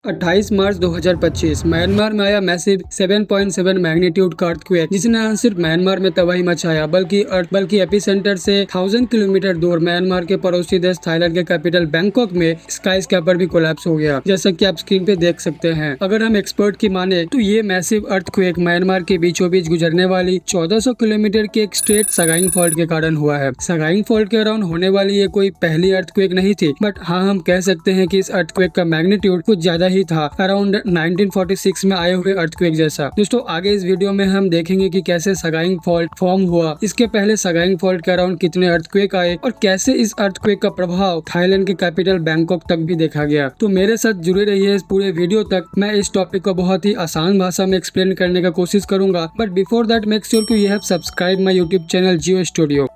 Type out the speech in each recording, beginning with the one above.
28 मार्च 2025 Myanmar में आया massive 7.7 magnitude का अर्थक्वेक, जिसने न सिर्फ म्यांमार में तबाही मचाया बल्कि एपिसेंटर से 1000 किलोमीटर दूर म्यांमार के पड़ोसी देश थाईलैंड के कैपिटल बैंकॉक में स्काई स्क्रैपर भी कोलैप्स हो गया, जैसा कि आप स्क्रीन पे देख सकते हैं। अगर हम एक्सपर्ट की माने तो ये मैसिव अर्थक्वेक म्यांमार के बीचों बीच गुजरने वाली 1400 किलोमीटर के एक स्ट्रेट सगाइंग फॉल्ट के कारण हुआ है। सगाइंग फॉल्ट के अराउंड होने वाली ये कोई पहली अर्थक्वेक नहीं थी, बट हाँ हम कह सकते हैं कि इस अर्थक्वेक का मैग्नीट्यूड कुछ ज्यादा ही था, अराउंड 1946 में आए हुए अर्थक्वेक जैसा। दोस्तों आगे इस वीडियो में हम देखेंगे कि कैसे सगाइंग फॉल्ट फॉर्म हुआ, इसके पहले सगाइंग फॉल्ट के अराउंड कितने अर्थक्वेक आए और कैसे इस अर्थक्वेक का प्रभाव थाईलैंड के कैपिटल बैंकॉक तक भी देखा गया। तो मेरे साथ जुड़े रहिए इस पूरे वीडियो तक। मैं इस टॉपिक को बहुत ही आसान भाषा में एक्सप्लेन करने का कोशिश करूंगा, but before that make sure कि you have subscribe my YouTube channel Jio studio.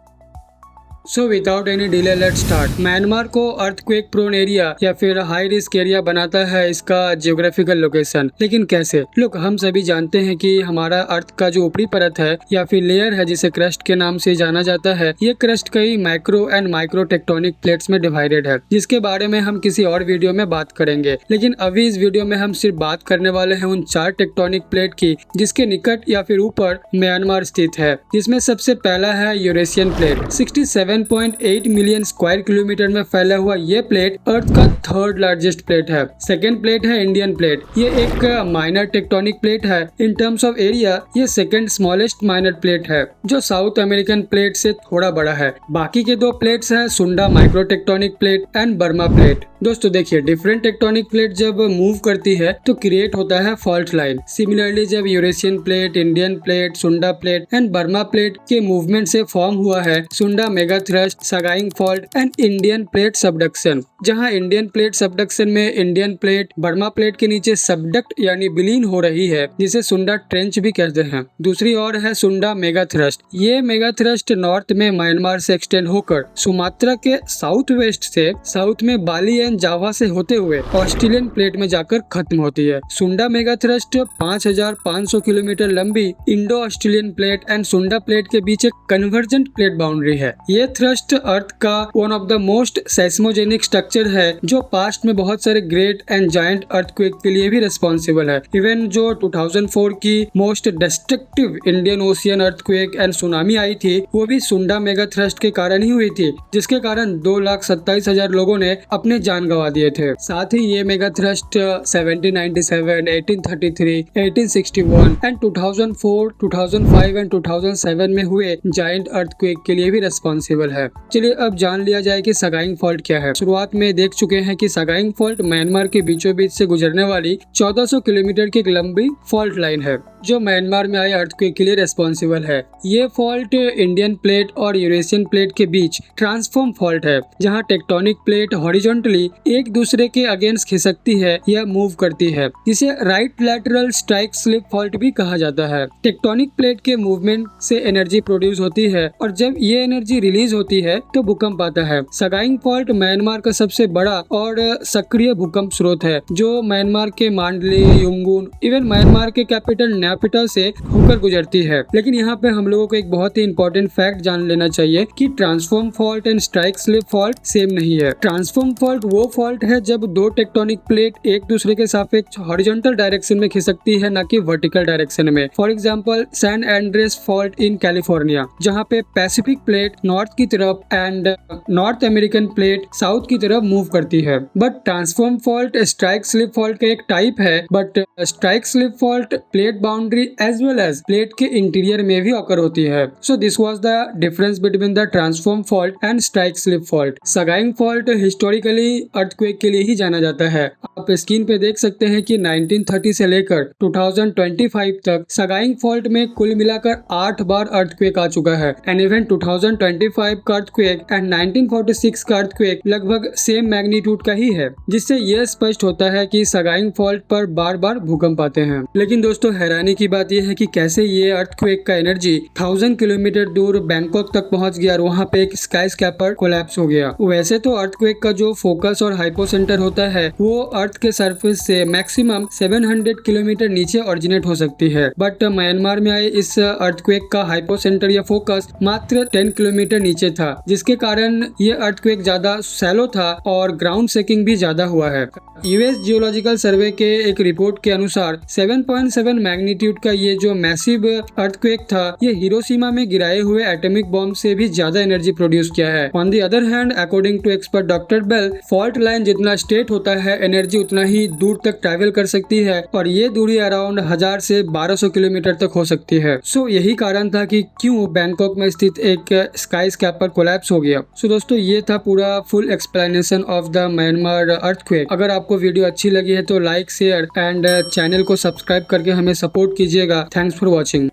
So without any delay let's start. Myanmar को अर्थक्वेक प्रोन एरिया या फिर हाई रिस्क एरिया बनाता है इसका जियोग्राफिकल लोकेशन। लेकिन कैसे? लोग हम सभी जानते हैं कि हमारा अर्थ का जो ऊपरी परत है या फिर लेयर है, जिसे क्रस्ट के नाम से जाना जाता है, ये क्रस्ट कई micro and micro tectonic plates में डिवाइडेड है, जिसके बारे में हम किसी और वीडियो में बात करेंगे। लेकिन अभी इस वीडियो में हम सिर्फ बात करने वाले हैं उन 4 टेक्टोनिक प्लेट की जिसके निकट या फिर ऊपर म्यांमार स्थित है, जिसमें सबसे पहला है Eurasian plate. 7.8 million square kilometre में फैला हुआ ये प्लेट अर्थ का 3rd लार्जेस्ट प्लेट है। सेकेंड प्लेट है इंडियन प्लेट। ये एक माइनर टेक्टोनिक प्लेट है। इन टर्म्स ऑफ एरिया ये सेकेंड स्मॉलेस्ट माइनर प्लेट है, जो साउथ अमेरिकन प्लेट से थोड़ा बड़ा है। बाकी के 2 प्लेट्स है Sunda micro tectonic plate and Burma plate. दोस्तों देखिए, डिफरेंट टेक्टोनिक प्लेट जब मूव करती है तो क्रिएट होता है फॉल्ट लाइन। सिमिलरली जब Eurasian plate, Indian plate, Sunda plate and Burma plate के मूवमेंट से फॉर्म हुआ है Sunda mega thrust, Sagaing fault and Indian plate subduction. जहां इंडियन प्लेट सबडक्शन में इंडियन प्लेट बर्मा प्लेट के नीचे सबडक्ट यानी विलीन हो रही है, जिसे सुंडा ट्रेंच भी कहते हैं। दूसरी ओर है सुंडा मेगा थ्रस्ट। ये मेगा थ्रस्ट नॉर्थ में म्यांमार से एक्सटेंड होकर सुमात्रा के साउथ वेस्ट से साउथ में बाली एंड जावा से होते हुए ऑस्ट्रेलियन प्लेट में जाकर खत्म होती है। सुंडा मेगा थ्रस्ट 5500 किलोमीटर लंबी इंडो ऑस्ट्रेलियन प्लेट एंड सुंडा प्लेट के बीच एक कन्वर्जेंट प्लेट बाउंड्री है। ये थ्रस्ट अर्थ का one of the most seismogenic structure है, जो पास्ट में बहुत सारे ग्रेट एंड जायंट अर्थक्वेक के लिए भी रिस्पॉन्सिबल है। इवन जो 2004 की most destructive Indian Ocean earthquake and tsunami आई थी, वो भी सुंडा मेगा थ्रस्ट के कारण ही हुई थी, जिसके कारण 2,27,000 लोगों ने अपने जान गंवा दिए थे। साथ ही ये मेगा थ्रस्ट 1797, 1833, 1861 एंड 2004, 2005 एंड 2007 में हुए जायंट अर्थक्वेक के लिए भी रिस्पॉन्सिबल है। चलिए अब जान लिया जाए कि सगाइंग फॉल्ट क्या है। शुरुआत में देख चुके हैं कि सगाइंग फॉल्ट म्यांमार के बीचों बीच से गुजरने वाली 1400 किलोमीटर की एक लंबी फॉल्ट लाइन है, जो म्यांमार में आए अर्थक्वेक के लिए रिस्पॉन्सिबल है। ये फॉल्ट इंडियन प्लेट और यूरेशियन प्लेट के बीच ट्रांसफॉर्म फॉल्ट है, जहां टेक्टोनिक प्लेट हॉरिजॉन्टली एक दूसरे के अगेंस्ट खिसकती है या मूव करती है, जिसे right lateral strike slip fault भी कहा जाता है। टेक्टोनिक प्लेट के मूवमेंट से एनर्जी प्रोड्यूस होती है और जब ये एनर्जी रिलीज होती है तो भूकंप आता है। सगाइंग फॉल्ट म्यांमार का सबसे बड़ा और सक्रिय भूकंप स्रोत है, जो म्यांमार के मांडली, युंगुन, इवन म्यांमार के कैपिटल नैपिटा से होकर गुजरती है। लेकिन यहाँ पे हम लोगों को एक बहुत ही इंपॉर्टेंट फैक्ट जान लेना चाहिए कि transform fault and strike slip fault same नहीं है। ट्रांसफॉर्म फॉल्ट वो फॉल्ट है जब 2 टेक्टोनिक प्लेट एक दूसरे के सापेक्ष हॉरिजॉन्टल डायरेक्शन में खिसकती है, न कि वर्टिकल डायरेक्शन में। For example San Andreas fault in California, जहाँ पे पैसिफिक प्लेट नॉर्थ की तरफ and North American plate south की तरफ मूव करती है। But transform fault strike slip fault का एक टाइप है, but strike slip fault plate boundary as well as plate के इंटीरियर में भी ऑकर होती है। So this was the difference between the transform fault and strike slip fault. Sagaing fault historically earthquake के लिए ही जाना जाता है। आप स्क्रीन पे देख सकते हैं कि 1930 से लेकर 2025 तक सगाइंग फॉल्ट में कुल मिलाकर 8 बार अर्थक्वेक आ चुका है। एंड इवन 2025 का अर्थक्वेक एंड 1946 का अर्थक्वेक लगभग सेम मैग्नीट्यूड का ही है, जिससे यह स्पष्ट होता है कि सगाइंग फॉल्ट पर बार बार भूकंप आते हैं। लेकिन दोस्तों हैरानी हैरानी की बात यह है कि कैसे ये अर्थक्वेक का एनर्जी 1000 किलोमीटर दूर बैंकॉक तक पहुंच गया और वहां पे एक स्काई स्कैपर कोलैप्स हो गया। वैसे तो अर्थक्वेक का जो फोकस और हाइपोसेंटर होता है वो अर्थ के सरफेस से मैक्सिमम 700 किलोमीटर नीचे ओरिजिनेट हो सकती है, बट म्यांमार में आए इस अर्थक्वेक का हाइपोसेंटर या फोकस मात्र 10 किलोमीटर नीचे था, जिसके कारण ये अर्थक्वेक ज्यादा सैलो था और ग्राउंड शेकिंग भी ज्यादा हुआ है। यूएस जियोलॉजिकल सर्वे के एक रिपोर्ट के अनुसार 7.7 मैग्नीट्यूड का ये जो मैसिव अर्थक्वेक था ये हिरोशिमा में गिराए हुए एटॉमिक बॉम्ब से भी ज्यादा एनर्जी प्रोड्यूस किया है। On the other hand, according to expert doctor Bell, fault line जितना स्ट्रेट होता है एनर्जी उतना ही दूर तक ट्रैवल कर सकती है और ये दूरी अराउंड 1000 से 1200 किलोमीटर तक हो सकती है। सो यही कारण था कि क्यों बैंकॉक में स्थित एक स्काई स्कैपर कोलैप्स हो गया। सो दोस्तों ये था पूरा full explanation of the Myanmar earthquake. अगर आपको वीडियो अच्छी लगी है तो लाइक, शेयर एंड चैनल को सब्सक्राइब करके हमें सपोर्ट कीजिएगा। Thanks for watching.